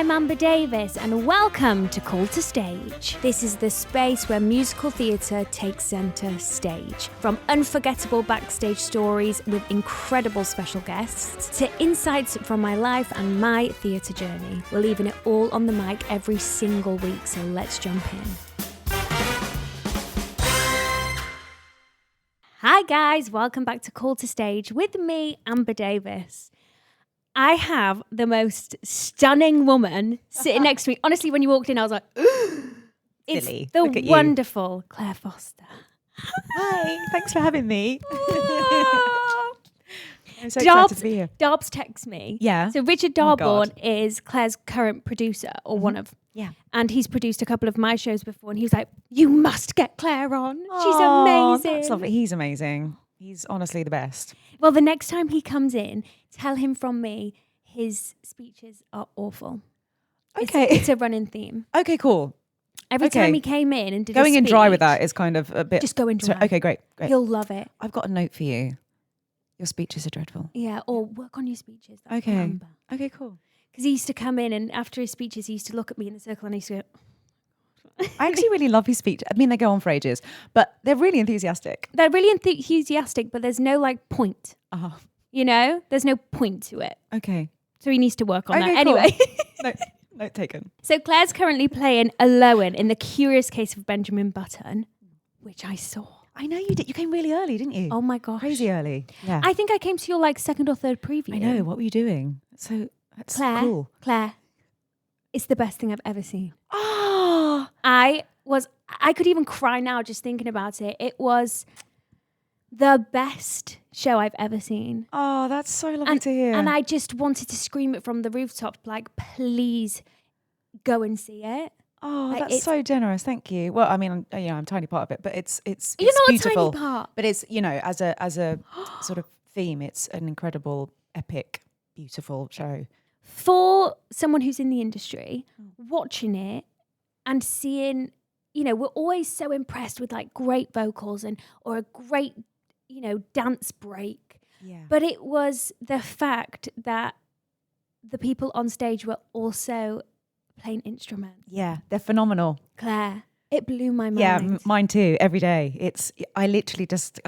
I'm Amber Davis and welcome to Call to Stage. This is the space where musical theatre takes centre stage. From unforgettable backstage stories with incredible special guests to insights from my life and my theatre journey. We're leaving it all on the mic every single week, so let's jump in. Hi guys, welcome back to Call to Stage with me, Amber Davis. I have the most stunning woman sitting next to me. Honestly, when you walked in, I was like, it's Silly. the Look at you. wonderful Claire Foster. Hi, thanks for having me. Oh. I'm so excited to be here. Darbs texts me. Yeah. So Richard Oh, Darborn God. is Claire's current producer, or one of. Yeah. And he's produced a couple of my shows before, and he was like, you must get Claire on. She's Oh, amazing. That's lovely. He's amazing. He's honestly the best. Well, the next time he comes in, tell him from me his speeches are awful. Okay. It's a running theme. Okay, cool. Every Okay. time he came in and did Going a in dry with speech, that is kind of a bit... just go in dry. Okay, great. He'll love it. I've got a note for you. Your speeches are dreadful. Yeah, or work on your speeches. That's Okay. Amber. Okay, cool. Because he used to come in and after his speeches, he used to look at me in the circle and he used to go, I actually really love his speech. I mean, they go on for ages, but they're really enthusiastic. they're really enthusiastic, but there's no like point, Oh, you know? There's no point to it. okay. So he needs to work on Okay, that. cool. Anyway. Note taken. So Claire's currently playing Aloan in The Curious Case of Benjamin Button, which I saw. I know you did. You came really early, didn't you? Oh my gosh. Crazy early. Yeah. I think I came to your like second or third preview. I know. What were you doing? So that's Claire, cool. Claire, it's the best thing I've ever seen. Oh, I could even cry now just thinking about it. It was the best show I've ever seen. oh, that's so lovely to hear. And I just wanted to scream it from the rooftop, like, please go and see it. oh, like, that's it's- so generous. Thank you. Well, I mean, I'm a tiny part of it, but it's You're not beautiful. a tiny part. But it's as a sort of theme, it's an incredible, epic, beautiful show. For someone who's in the industry, watching it and seeing, we're always so impressed with like great vocals or a great, dance break. Yeah. But it was the fact that the people on stage were also playing instruments. Yeah, they're phenomenal. Claire, it blew my mind. Yeah, mine too. Every day, I literally just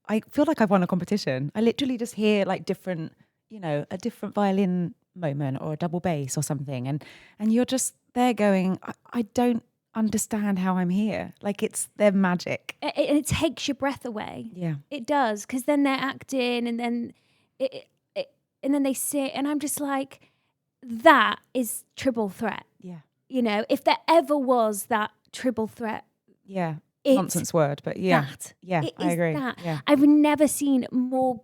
I feel like I've won a competition. I literally just hear like different, a different violin moment or a double bass or something, and you're just there going, I don't understand how I'm here. Like they're magic. It takes your breath away. Yeah. It does, because then they're acting and then and then they sit, and I'm just like, that is triple threat. Yeah. If there ever was that triple threat, Yeah. it's Nonsense word, but yeah. that. Yeah, It I is agree. that. Yeah. I've never seen more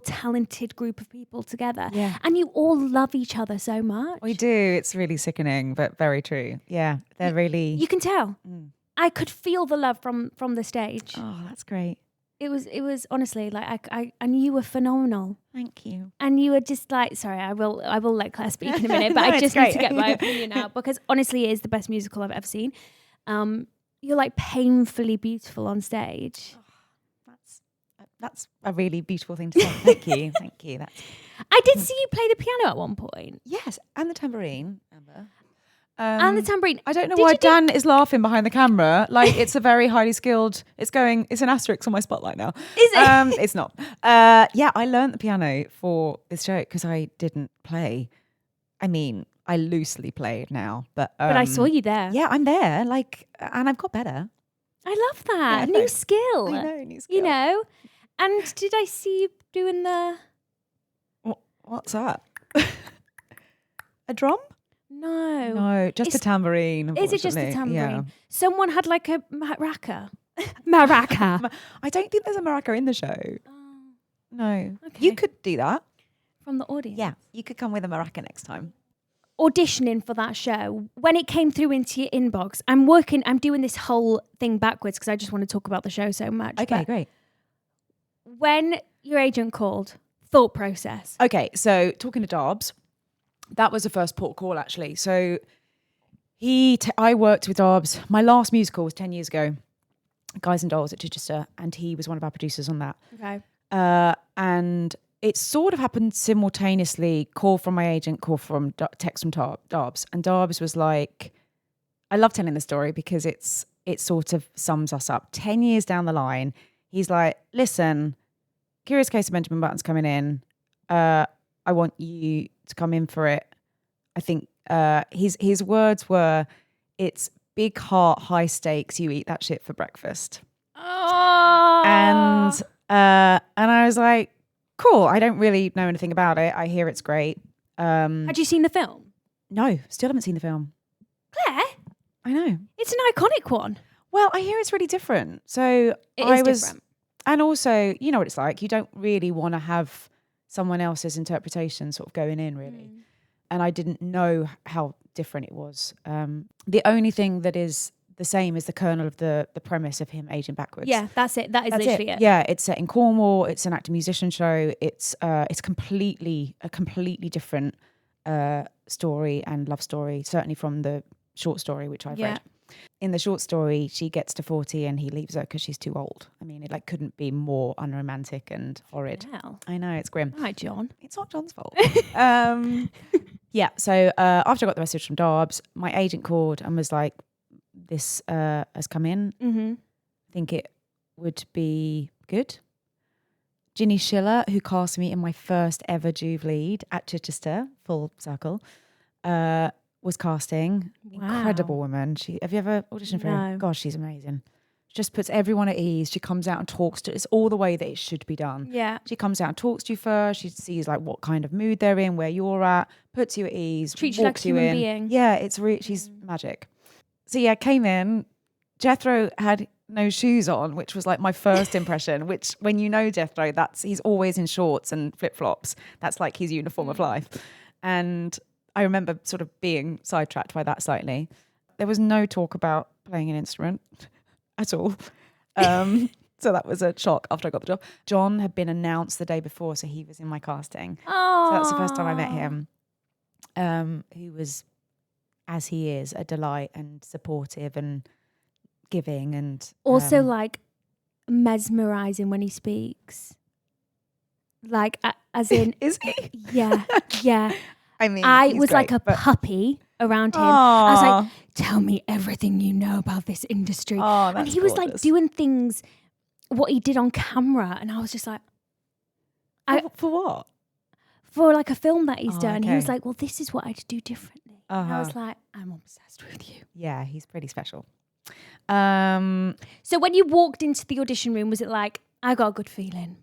talented group of people together. Yeah. And you all love each other so much. We do. It's really sickening, but very true. Yeah. They're really You can tell. Mm. I could feel the love from the stage. Oh, that's great. It was honestly like and you were phenomenal. Thank you. And you were just like, sorry, I will let Claire speak in a minute, but No, I it's just need to great. get my opinion out, because honestly it is the best musical I've ever seen. You're like painfully beautiful on stage. That's a really beautiful thing to say. Thank you. Thank you. I did see you play the piano at one point. Yes, and the tambourine, Amber. And the tambourine. I don't know Did why you do- Dan is laughing behind the camera. Like it's a very highly skilled. It's an asterisk on my spotlight now. Is it? It's not. Yeah, I learned the piano for this show because I didn't play. I mean, I loosely played now, but I saw you there. Yeah, I'm there. And I've got better. I love that. Yeah, New thanks. skill. I know, new skill. And did I see you doing the... What's that? A drum? No. No, just a It's- tambourine. Is it just a unfortunately. tambourine? Yeah. Someone had like a maraca. Maraca. I don't think there's a maraca in the show. Oh, No. okay. You could do that. From the audience. Yeah. You could come with a maraca next time. Auditioning for that show, when it came through into your inbox, I'm doing this whole thing backwards because I just want to talk about the show so much. Okay, but great. when your agent called, thought process. Okay, so talking to Darbs, that was the first port of call actually. So I worked with Darbs. My last musical was 10 years ago, Guys and Dolls at Chichester, and he was one of our producers on that. Okay. And it sort of happened simultaneously. Call from my agent, call from text from Darbs, and Darbs was like, I love telling the story because it sort of sums us up. 10 years down the line, he's like, listen, Curious Case of Benjamin Button's coming in. I want you to come in for it. I think his words were, it's big heart, high stakes. You eat that shit for breakfast. Oh. And I was like, cool. I don't really know anything about it. I hear it's great. Had you seen the film? No, still haven't seen the film. Claire, I know. it's an iconic one. Well, I hear it's really different. So It is different. And also, you know what it's like. You don't really want to have someone else's interpretation sort of going in, really. And I didn't know how different it was. The only thing that is the same is the kernel of the premise of him aging backwards. Yeah, that's it. That's literally it. Yeah, it's set in Cornwall. It's an actor-musician show. It's completely different story and love story, certainly from the short story, which I've read. In the short story, she gets to 40 and he leaves her because she's too old. I mean, it like couldn't be more unromantic and horrid. Hell. I know, it's grim. Hi, John. It's not John's fault. Yeah, so after I got the message from Darbs, my agent called and was like, this has come in. Mm-hmm. I think it would be good. Ginny Schiller, who cast me in my first ever Juve lead at Chichester, full circle, was casting. Wow. Incredible woman. Have you ever auditioned for her? No. Gosh, she's amazing. She just puts everyone at ease. She comes out and talks to, it's all the way that it should be done. Yeah. She comes out and talks to you first. She sees like what kind of mood they're in, where you're at, puts you at ease, Treats you like a walks you human in. being. Yeah, she's magic. So yeah, came in. Jethro had no shoes on, which was like my first impression, which when you know Jethro, he's always in shorts and flip-flops. That's like his uniform of life. And I remember sort of being sidetracked by that slightly. There was no talk about playing an instrument at all. So that was a shock after I got the job. John had been announced the day before, so he was in my casting. Oh. So that's the first time I met him. Who was, as he is, a delight and supportive and giving and Also like mesmerizing when he speaks. Like as in is he? Yeah. I mean, I he's was great, like a but- puppy around him. Aww. I was like, tell me everything you know about this industry. Oh, and that's he was like gorgeous. doing things, what he did on camera. And I was just like, For what? for like a film that he's Oh, done. He was okay. like, well, this is what I'd do differently. And I was like, I'm obsessed with you. Yeah, he's pretty special. So when you walked into the audition room, was it like, I got a good feeling?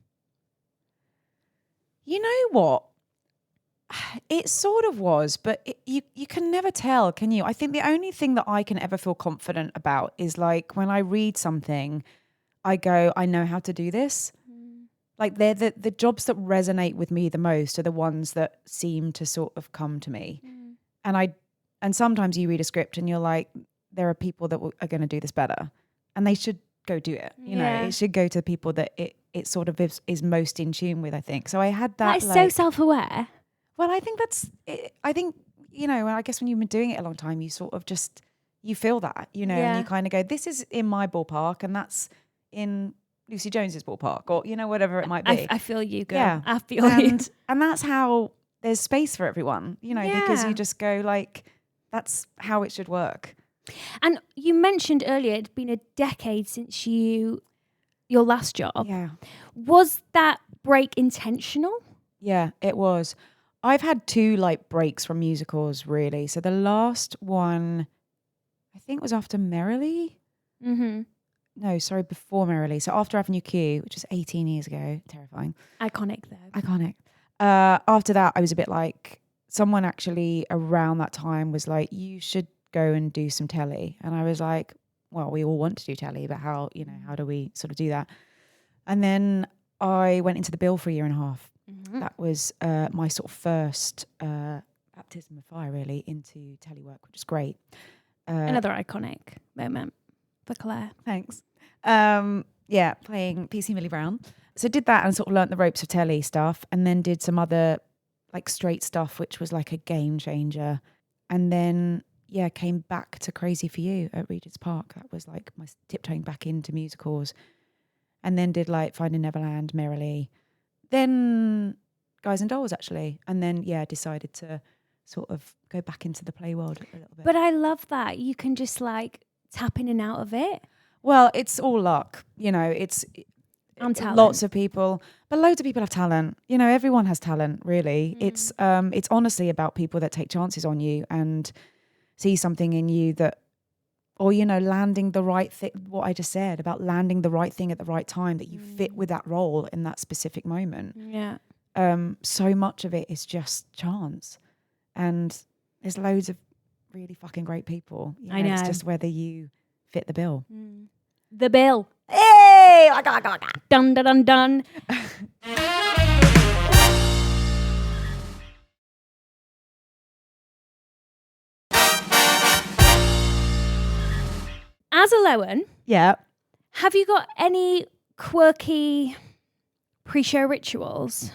You know what? It sort of was, but you can never tell, can you? I think the only thing that I can ever feel confident about is like when I read something, I go, I know how to do this. Like they're the jobs that resonate with me the most are the ones that seem to sort of come to me. And sometimes you read a script and you're like, there are people that are going to do this better, and they should go do it. You know, it should go to the people that it sort of is most in tune with. I think so. I had that. That is so self-aware. Well, I think that's it. I think, you know, I guess when you've been doing it a long time, you sort of just, you feel that, you know, and you kind of go, this is in my ballpark and that's in Lucy Jones's ballpark, or, you know, whatever it might be. I feel you, girl. Yeah. I feel you. And that's how there's space for everyone, you know, because you just go like, that's how it should work. And you mentioned earlier it'd been a decade since your last job. Yeah. Was that break intentional? Yeah, it was. I've had 2 like breaks from musicals, really. So the last one, I think, was after Merrily. Mm-hmm. No, sorry, before Merrily. So after Avenue Q, which was 18 years ago. Terrifying. Iconic though. Iconic. After that, I was a bit like, someone actually around that time was like, you should go and do some telly. And I was like, well, we all want to do telly, but how do we sort of do that? And then I went into the Bill for a year and a half. That was my sort of first baptism of fire, really, into telework, which is great. Another iconic moment for Claire. Thanks. Yeah, playing PC Millie Brown. So did that and sort of learnt the ropes of telly stuff, and then did some other like straight stuff, which was like a game changer. And then, yeah, came back to Crazy for You at Regent's Park. That was like my tiptoeing back into musicals. And then did like Finding Neverland, Merrily. Then Guys and Dolls actually, and then decided to sort of go back into the play world a little bit. But I love that you can just like tap in and out of it. Well, it's all luck, it's And talent. lots of people, but loads of people have talent. Everyone has talent, really. It's honestly about people that take chances on you and see something in you that, or landing the right thing. What I just said about landing the right thing at the right time, that you fit with that role in that specific moment. Yeah. So much of it is just chance, and there's loads of really fucking great people. I know. It's just whether you fit the bill. The bill. Hey! Dun dun dun dun. As a Lowen, Yeah. have you got any quirky pre-show rituals?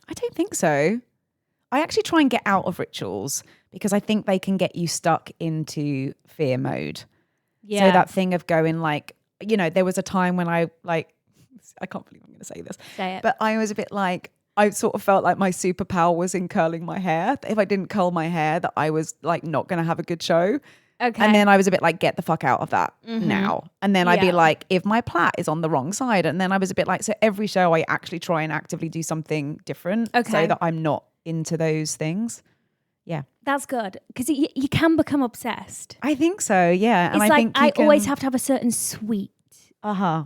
I don't think so. I actually try and get out of rituals because I think they can get you stuck into fear mode. Yeah. So that thing of going like, there was a time when I can't believe I'm going to say this. Say it. But I was a bit like, I sort of felt like my superpower was in curling my hair. If I didn't curl my hair, that I was like not going to have a good show. Okay. And then I was a bit like, get the fuck out of that now. And then I'd be Yeah. like, if my plait is on the wrong side. And then I was a bit like, so every show I actually try and actively do something different Okay. so that I'm not into those things. Yeah. That's good because you can become obsessed. I think so, yeah. And It's I like think I always have to have a certain sweet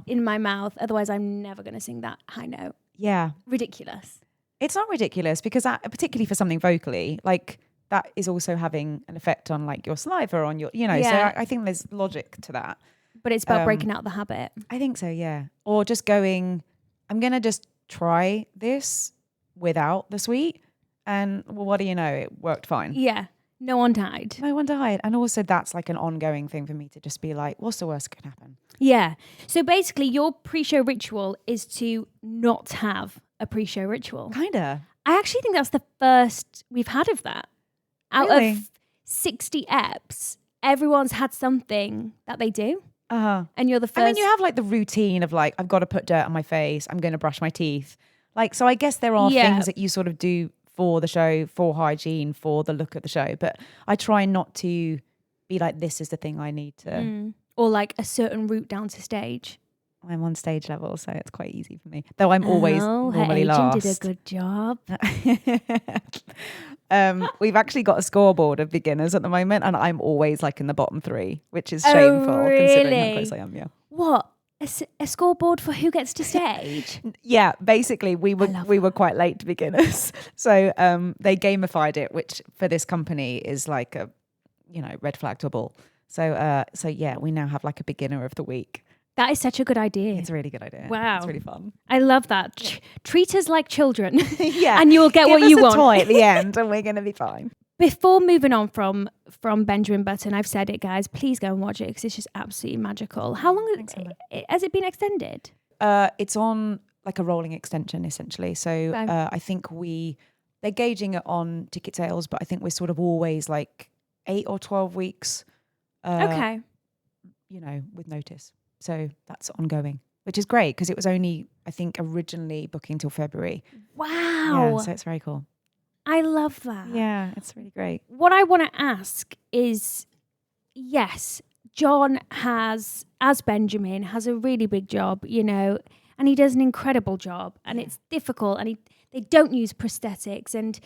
in my mouth. Otherwise, I'm never going to sing that high note. Yeah. Ridiculous. It's not ridiculous because particularly for something vocally, like that is also having an effect on like your saliva, on your, so Yeah. I think there's logic to that. But it's about breaking out the habit. I think so, yeah. Or just going, I'm going to just try this without the sweet. And well, what do you know? It worked fine. Yeah. No one died. No one died. And also that's like an ongoing thing for me to just be like, what's the worst that could happen? Yeah. So basically, your pre-show ritual is to not have a pre-show ritual. Kinda. I actually think that's the first we've had of that. Out Really? of 60 eps, everyone's had something that they do. And you're the first. I mean, you have like the routine of like, I've got to put dirt on my face. I'm going to brush my teeth. Like, so I guess there are Yeah. things that you sort of do for the show, for hygiene, for the look of the show. But I try not to be like, this is the thing I need to. Or like a certain route down to stage. I'm on stage level, so it's quite easy for me. Though I'm always normally her agent last. did a good job. We've actually got a scoreboard of beginners at the moment, and I'm always like in the bottom 3, which is shameful considering how close I am. Yeah. What? A scoreboard for who gets to stage? Yeah, basically we were quite late to beginners. So they gamified it, which for this company is like a red flag to a bull. So yeah, we now have like a beginner of the week. That is such a good idea. It's a really good idea. Wow. It's really fun. I love that. Treat us like children. Yeah. And you will get Give what us you a want. toy at the end and we're going to be fine. Before moving on from Benjamin Button, I've said it, guys, please go and watch it because it's just absolutely magical. How long has it been extended? It's on like a rolling extension essentially. So I think they're gauging it on ticket sales, but I think we're sort of always like 8 or 12 weeks. Okay. With notice. So that's ongoing, which is great because it was only, I think, originally booking till February. Wow. Yeah, so it's very cool. I love that. Yeah, it's really great. What I want to ask is, yes, John as Benjamin, has a really big job, and he does an incredible job, and it's difficult, and they don't use prosthetics, and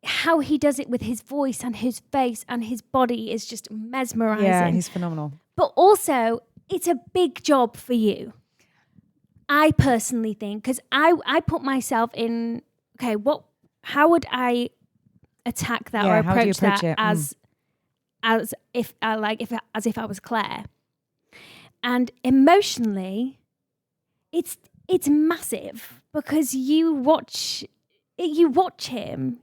how he does it with his voice and his face and his body is just mesmerizing. Yeah, he's phenomenal. But also, it's a big job for you. I personally think, because I put myself in, okay, how would I attack that or how do you approach that it? as if I was Claire? And emotionally, it's massive because you watch him,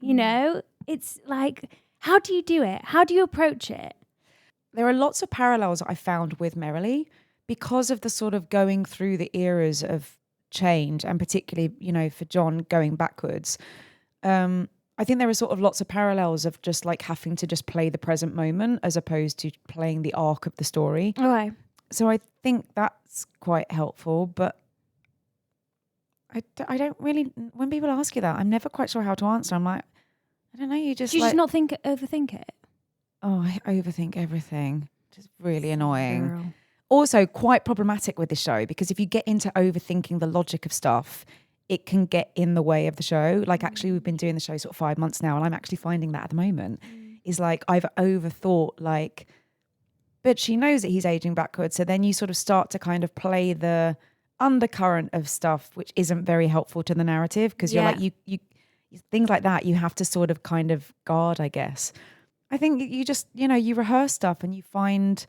it's like, how do you do it? How do you approach it? There are lots of parallels I found with Merrily because of the sort of going through the eras of change, and particularly, for John going backwards. I think there are sort of lots of parallels of just like having to just play the present moment as opposed to playing the arc of the story. Okay. So I think that's quite helpful, but I don't really, when people ask you that, I'm never quite sure how to answer. I'm like, I don't know, you just Do you like, just not overthink it? oh, I overthink everything. Just really annoying. Girl. Also quite problematic with the show, because if you get into overthinking the logic of stuff, it can get in the way of the show. Like actually we've been doing the show sort of 5 months now, and I'm actually finding that at the moment is like I've overthought like, but she knows that he's aging backwards. So then you sort of start to kind of play the undercurrent of stuff, which isn't very helpful to the narrative, because you're like, you things like that, you have to sort of kind of guard, I guess. I think you just, you rehearse stuff and you find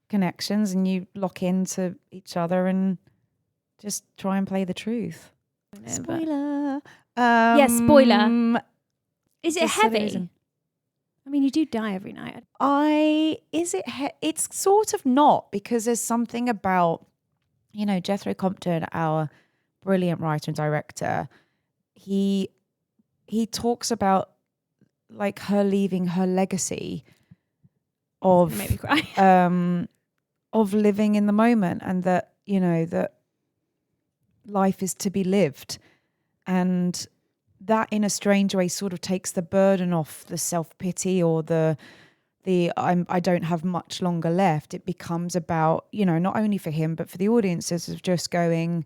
connections and you lock into each other and just try and play the truth. Spoiler. Yeah, spoiler. Is it just so there heavy? isn't. I mean, you do die every night. It's sort of not, because there's something about, Jethro Compton, our brilliant writer and director, he talks about like her leaving her legacy of Made me cry. of living in the moment, and that that life is to be lived, and that in a strange way sort of takes the burden off the self-pity or the I don't have much longer left. It becomes about, not only for him but for the audiences, of just going,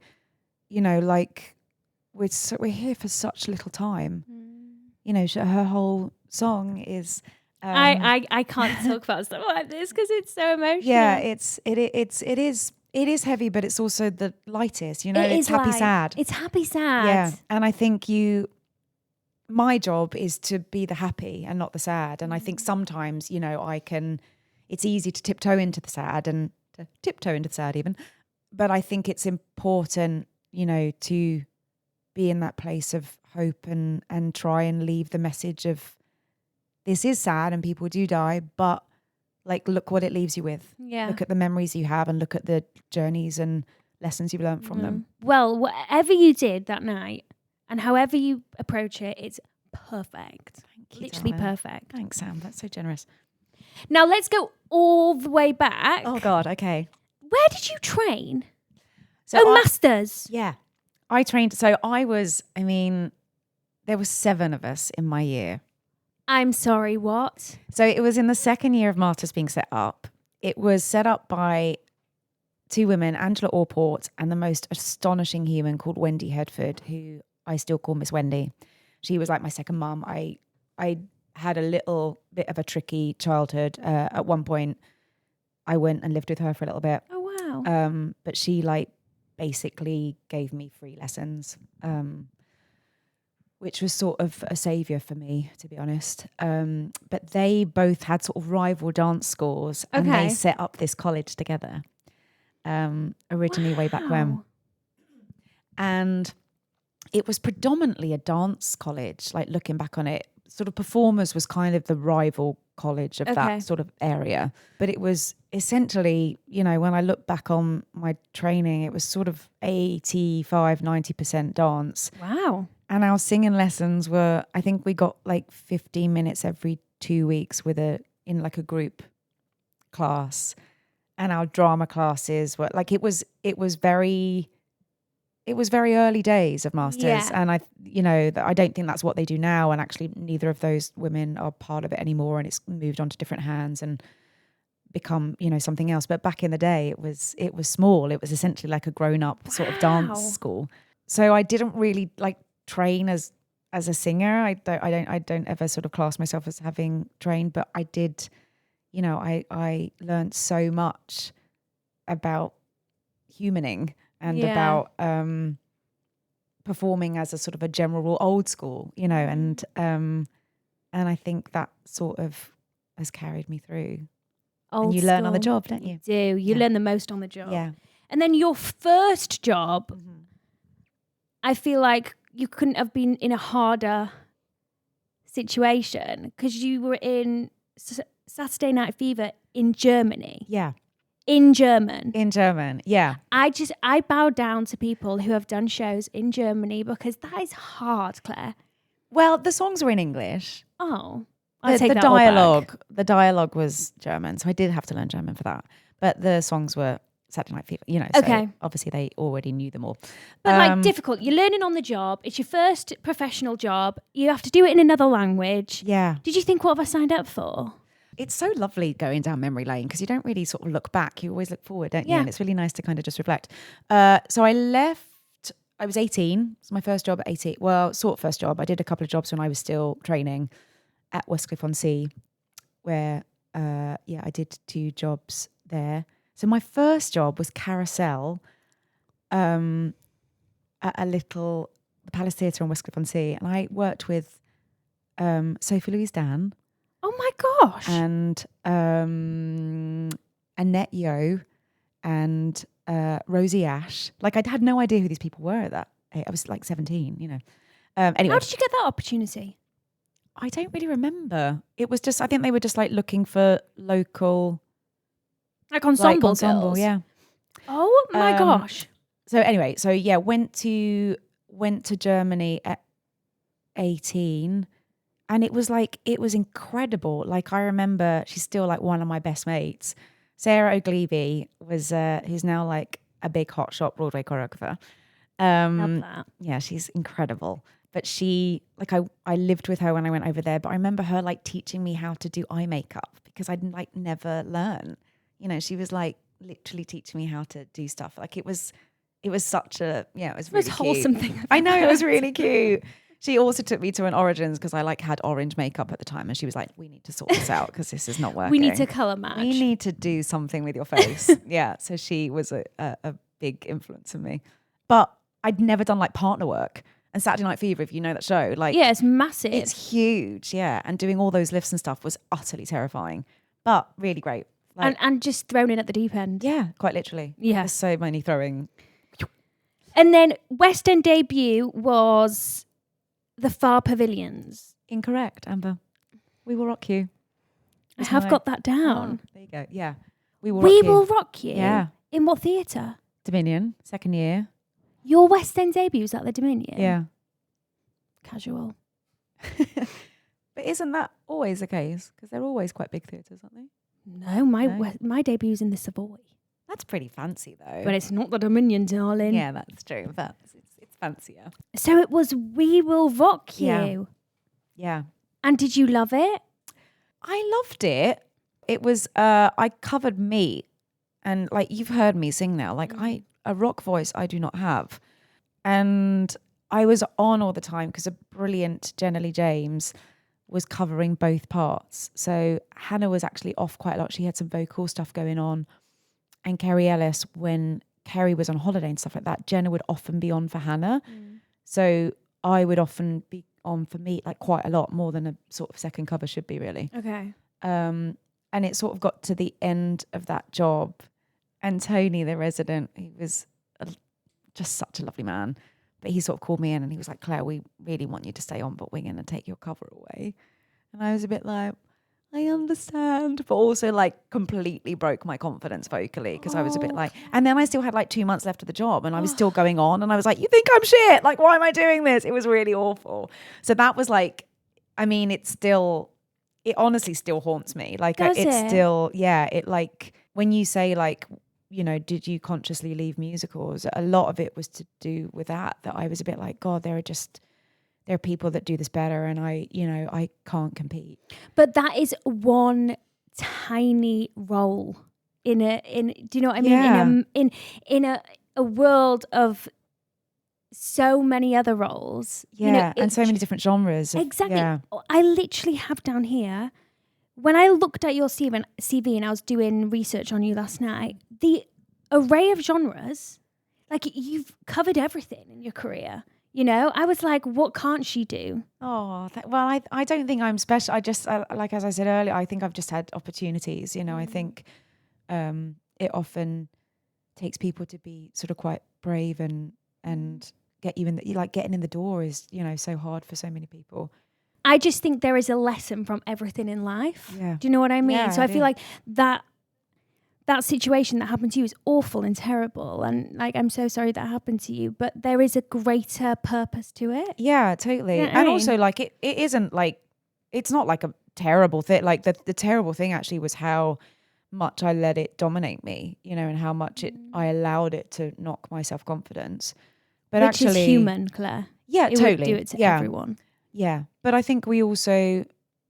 like we're here for such little time. Her whole song is I can't talk about stuff like this because it's so emotional. yeah, it is heavy, but it's also the lightest, it's happy sad. It's happy sad. Yeah. And I think my job is to be the happy and not the sad. And I think sometimes, it's easy to tiptoe into the sad and to tiptoe into the sad even. But I think it's important, to be in that place of hope and try and leave the message of this is sad and people do die, but like, look what it leaves you with. Yeah. Look at the memories you have and look at the journeys and lessons you've learned from them. Well, whatever you did that night and however you approach it, it's perfect. Thank you, Literally darling. perfect. Thanks, Sam. That's so generous. Now let's go all the way back. Oh God. Okay. Where did you train? So Masters. Yeah. I trained. So there were 7 of us in my year. I'm sorry, what? So it was in the second year of Masters being set up. It was set up by 2 women, Angela Orport and the most astonishing human called Wendy Hedford, who I still call Miss Wendy. She was like my second mum. I had a little bit of a tricky childhood. At one point, I went and lived with her for a little bit. Oh, wow. But she basically gave me free lessons, which was sort of a saviour for me, to be honest. But they both had sort of rival dance schools, and they set up this college together, originally way back when. And it was predominantly a dance college, like looking back on it. Sort of Performers was kind of the rival college of that sort of area. But it was essentially, when I look back on my training, it was sort of 85, 90% dance. Wow. And our singing lessons were, I think we got like 15 minutes every 2 weeks in a group class. And our drama classes were like, it was very early days of Masters. And I don't think that's what they do now. And actually neither of those women are part of it anymore. And it's moved on to different hands and become, something else. But back in the day, it was small. It was essentially like a grown up sort of dance school. So I didn't really train as a singer. I don't ever sort of class myself as having trained, but I did, I learned so much about humaning and about performing as a sort of a general rule, old school, and I think that sort of has carried me through. And you learn on the job, don't you? You do. You learn the most on the job. Yeah. And then your first job, I feel like you couldn't have been in a harder situation because you were in Saturday Night Fever in Germany. Yeah. In German. Yeah. I bow down to people who have done shows in Germany because that is hard, Claire. Well, the songs were in English. Oh. The dialogue was German, so I did have to learn German for that. But the songs were Saturday Night Fever, you know. So Okay. obviously they already knew them all. But like difficult. You're learning on the job. It's your first professional job. You have to do it in another language. Yeah. Did you think, what have I signed up for? It's so lovely going down memory lane because you don't really sort of look back. You always look forward, don't you? Yeah. And it's really nice to kind of just reflect. So I left, I was 18. It's my first job at 18. Well, sort of first job. I did a couple of jobs when I was still training at Westcliff-on-Sea, where, I did 2 jobs there. So my first job was Carousel at the Palace Theatre on Westcliff-on-Sea. And I worked with Sophie Louise Dan Oh my gosh. and Annette Yeoh and Rosie Ash. Like, I had no idea who these people were at that age. I was like 17, you know. Anyway, How did you get that opportunity? I don't really remember. It was just, I think they were just like looking for local Like ensemble ensemble, girls? yeah. Oh my gosh. So anyway, went to Germany at 18, and it was incredible. Like, I remember, she's still like one of my best mates. Sarah O'Gleeby was who's now like a big hotshot Broadway choreographer. Love that. Yeah, she's incredible. But she, like, I lived with her when I went over there, but I remember her like teaching me how to do eye makeup because I'd like never learn. You know, she was like literally teaching me how to do stuff. Like, it was such a, it was really Most wholesome cute. thing. I know, it was really cute. She also took me to an Origins because I like had orange makeup at the time, and she was like, "We need to sort this out because this is not working. We need to colour match. We need to do something with your face." Yeah, so she was a big influence on me. But I'd never done like partner work. And Saturday Night Fever, if you know that show, like, yeah, it's massive. it's huge, yeah. And doing all those lifts and stuff was utterly terrifying, but really great. Like, and just thrown in at the deep end. yeah, quite literally. Yeah. There's so many throwing. And then West End debut was the Far Pavilions. Incorrect, Amber. We Will Rock You. I have got that down. There you go. Yeah. We Will We Rock You. Will Rock You? Yeah. In what theatre? Dominion, second year. Your West End debut was at the Dominion? Yeah. Casual. But isn't that always the case? Because they're always quite big theatres, aren't they? No, my debut was in the Savoy. That's pretty fancy, though. But it's not the Dominion, darling. Yeah, that's true. But it's fancier. So it was We Will Rock You. Yeah. Yeah. And did you love it? I loved it. It was, I covered Meat. And like, you've heard me sing now. Like, a rock voice I do not have. And I was on all the time because a brilliant Jenna Lee James was covering both parts. So Hannah was actually off quite a lot. She had some vocal stuff going on. And Kerry Ellis, when Kerry was on holiday and stuff like that, Jenna would often be on for Hannah. So I would often be on for Meat, like quite a lot more than a sort of second cover should be, really. Okay. And it sort of got to the end of that job, and Tony, the resident, he was just such a lovely man, but he sort of called me in and he was like, "Claire, we really want you to stay on, but we're going to take your cover away." And I was a bit like, I understand, but also like completely broke my confidence vocally because I was a bit like, and then I still had like 2 months left of the job and I was still going on, and I was like, "You think I'm shit? Like, why am I doing this?" It was really awful. So that was like, I mean, it honestly still haunts me. Like, Does it's it? still, yeah, it like, when you say like, you know, did you consciously leave musicals? A lot of it was to do with that I was a bit like, God, there are people that do this better, and I can't compete. But that is one tiny role in do you know what I mean? Yeah. In a world of so many other roles. Yeah, You know, and so many different genres. Exactly. Yeah. I literally have down here, when I looked at your CV and I was doing research on you last night, the array of genres, like you've covered everything in your career. You know, I was like, what can't she do? Oh, well, I don't think I'm special. I just, like, as I said earlier, I think I've just had opportunities. You know, I think it often takes people to be sort of quite brave and get you in getting in the door is, you know, so hard for so many people. I just think there is a lesson from everything in life. Yeah. Do you know what I mean? Yeah, so I feel like that situation that happened to you is awful and terrible, and like, I'm so sorry that happened to you, but there is a greater purpose to it. Yeah, totally. You know what I And mean? also, like, it isn't like, it's not like a terrible thing. Like, the terrible thing actually was how much I let it dominate me, you know, and how much I allowed it to knock my self-confidence. But Which actually, is human, Claire. yeah, It totally. would do it to yeah. everyone. Yeah. But I think we also,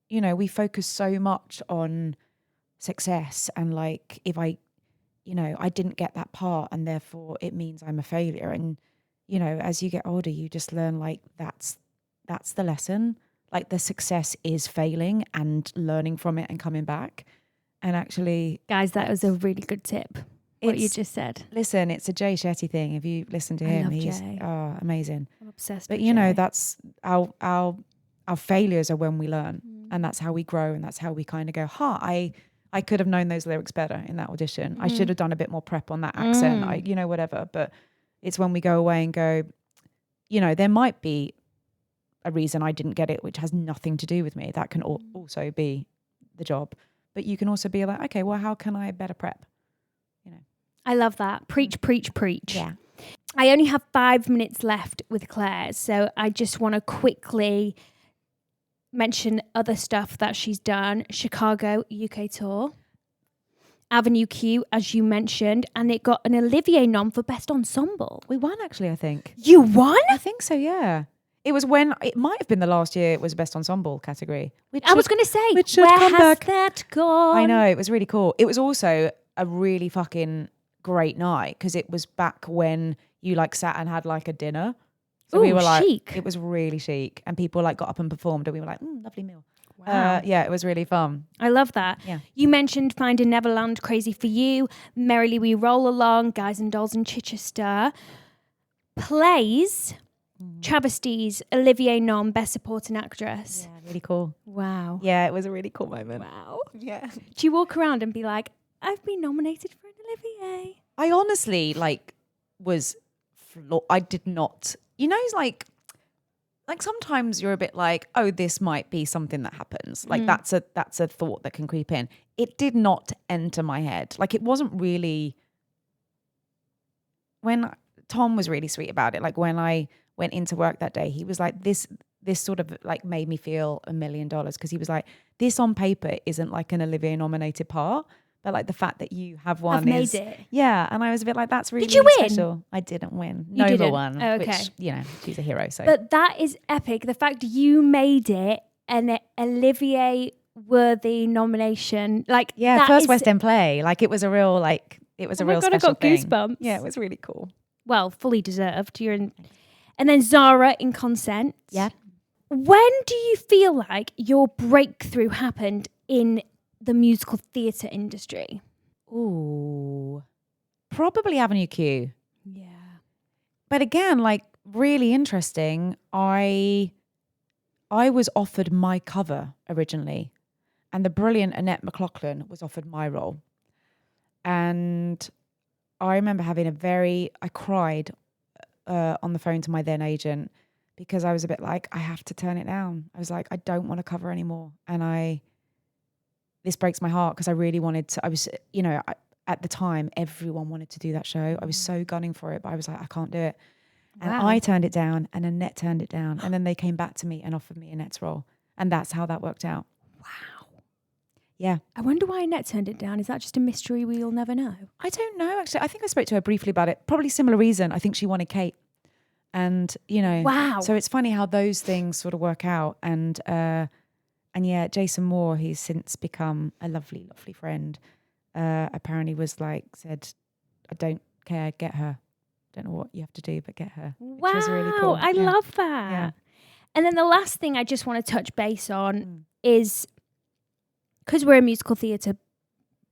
you know, we focus so much on success and like, if I, you know, I didn't get that part and therefore it means I'm a failure. And, you know, as you get older, you just learn like that's the lesson. Like the success is failing and learning from it and coming back. And actually, Guys, that was a really good tip. What you just said. Listen, it's a Jay Shetty thing. If you listen to him, he's Jay. Amazing. I'm obsessed But with you know, Jay. that's our failures are when we learn, and that's how we grow, and that's how we kind of go, I could have known those lyrics better in that audition. I should have done a bit more prep on that accent. You know, whatever. But it's when we go away and go, you know, there might be a reason I didn't get it, which has nothing to do with me. That can also be the job. But you can also be like, okay, well, how can I better prep? You know. I love that. Preach, preach, preach. Yeah. I only have 5 minutes left with Claire, so I just want to quickly mention other stuff that she's done. Chicago UK tour, Avenue Q, as you mentioned, and it got an Olivier nom for Best Ensemble. We won, actually, I think. You won? I think so, yeah. It might have been the last year it was Best Ensemble category. I was going to say, which should where come has back. that gone? I know, it was really cool. It was also a really fucking great night because it was back when you like sat and had like a dinner. So we were like, chic. It was really chic, and people like got up and performed, and we were like, lovely meal. Wow. Yeah, it was really fun. I love that. Yeah. You mentioned Finding Neverland, Crazy for You, Merrily We Roll Along, Guys and Dolls in Chichester. Plays, Travesties, Olivier nom, Best Supporting Actress. Yeah, really cool. Wow. Yeah, it was a really cool moment. Wow. Yeah. Do you walk around and be like, I've been nominated for an Olivier? I honestly I did not, you know, it's like sometimes you're a bit like, oh, this might be something that happens. Like that's a thought that can creep in. It did not enter my head. Like it wasn't really, when Tom was really sweet about it. Like when I went into work that day, he was like, this sort of like made me feel $1 million, because he was like, this on paper isn't like an Olivier nominated part, but like the fact that you have one I've made it. Yeah. And I was a bit like, that's really Did you win? special. I didn't win. You Nova didn't? won. Oh, okay. Which, you know, she's a hero. So But that is epic. The fact you made it an Olivier worthy nomination. Like, yeah, that first is, West End play. Like it was a real real God, I special got thing. goosebumps. Yeah, it was really cool. Well, fully deserved. And then Zara in Consent. Yeah. When do you feel like your breakthrough happened in the musical theatre industry? Ooh, probably Avenue Q. Yeah. But again, like really interesting. I was offered my cover originally, and the brilliant Annette McLaughlin was offered my role. And I remember I cried on the phone to my then agent, because I was a bit like, I have to turn it down. I was like, I don't want to cover anymore. And this breaks my heart, because I really wanted to, at the time, everyone wanted to do that show. I was so gunning for it, but I was like, I can't do it. And Wow. I turned it down, and Annette turned it down. And then they came back to me and offered me Annette's role. And that's how that worked out. Wow. Yeah. I wonder why Annette turned it down. Is that just a mystery we'll never know? I don't know, actually. I think I spoke to her briefly about it. Probably similar reason. I think she wanted Kate. And, you know. Wow. So it's funny how those things sort of work out. And yeah, Jason Moore, he's since become a lovely, lovely friend. Apparently said, I don't care, get her. Don't know what you have to do, but get her. Wow. Which was really cool. I love that. Yeah. And then the last thing I just want to touch base on is, because we're a musical theatre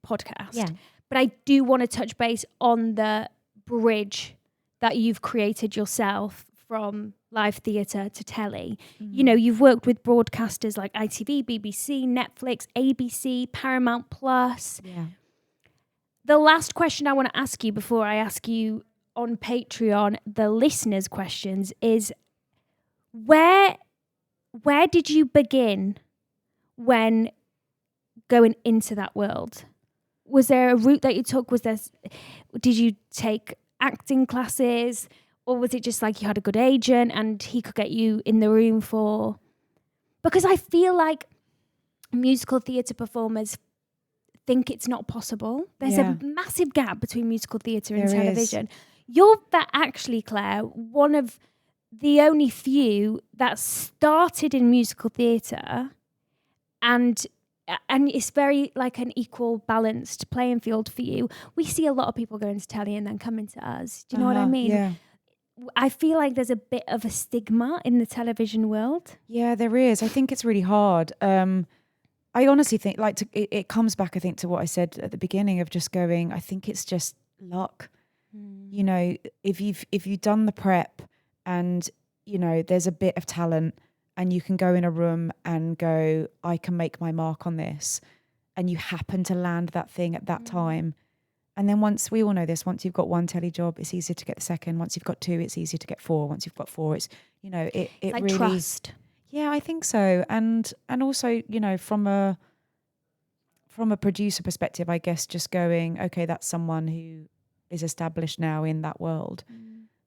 podcast, but I do want to touch base on the bridge that you've created yourself from live theatre to telly. You know, you've worked with broadcasters like ITV, BBC, Netflix, ABC, Paramount Plus. Yeah. The last question I want to ask you before I ask you on Patreon the listeners' questions is, where did you begin when going into that world? Was there a route that you took? Did you take acting classes, or was it just like you had a good agent and he could get you in the room for? Because I feel like musical theatre performers think it's not possible. There's Yeah. a massive gap between musical theatre and There is. television. You're actually, Claire, one of the only few that started in musical theatre, and it's very like an equal balanced playing field for you. We see a lot of people going to telly and then coming to us. Do you know what I mean? Yeah. I feel like there's a bit of a stigma in the television world. Yeah, there is. I think it's really hard. I honestly think it comes back, I think, to what I said at the beginning of just going, I think it's just luck. You know, if you've done the prep and, you know, there's a bit of talent and you can go in a room and go, I can make my mark on this, and you happen to land that thing at that time. And then once, we all know this, once you've got one telly job, it's easier to get the second. Once you've got two, it's easier to get four. Once you've got four, it's, you know, it like really... trust. Yeah, I think so. And also, you know, from a producer perspective, I guess just going, okay, that's someone who is established now in that world.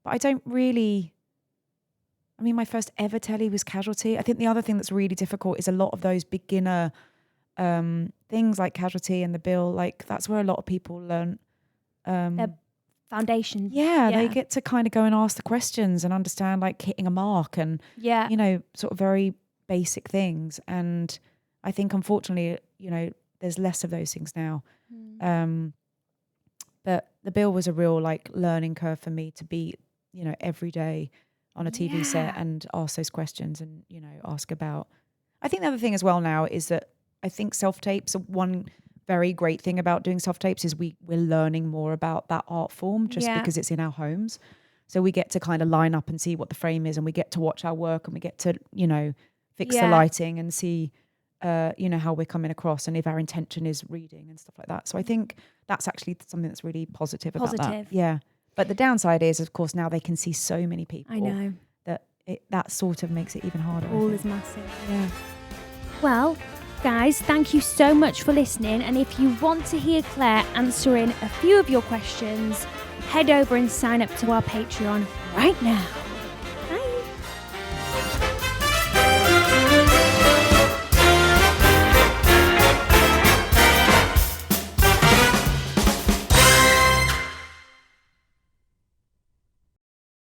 But I don't really... I mean, my first ever telly was Casualty. I think the other thing that's really difficult is a lot of those beginner things like Casualty and The Bill, like that's where a lot of people learn Their foundation. Yeah, they get to kind of go and ask the questions and understand like hitting a mark and, you know, sort of very basic things. And I think, unfortunately, you know, there's less of those things now. But The Bill was a real like learning curve for me to be, you know, every day on a TV set and ask those questions and, you know, ask about. I think the other thing as well now is that I think self-tapes are one very great thing about doing self-tapes is we're learning more about that art form just because it's in our homes. So we get to kind of line up and see what the frame is, and we get to watch our work, and we get to, you know, fix the lighting and see, you know, how we're coming across and if our intention is reading and stuff like that. So I think that's actually something that's really positive about that. Yeah. But the downside is, of course, now they can see so many people. I know. That sort of makes it even harder. All is massive. Yeah. Well, guys, thank you so much for listening. And if you want to hear Claire answering a few of your questions, head over and sign up to our Patreon right now.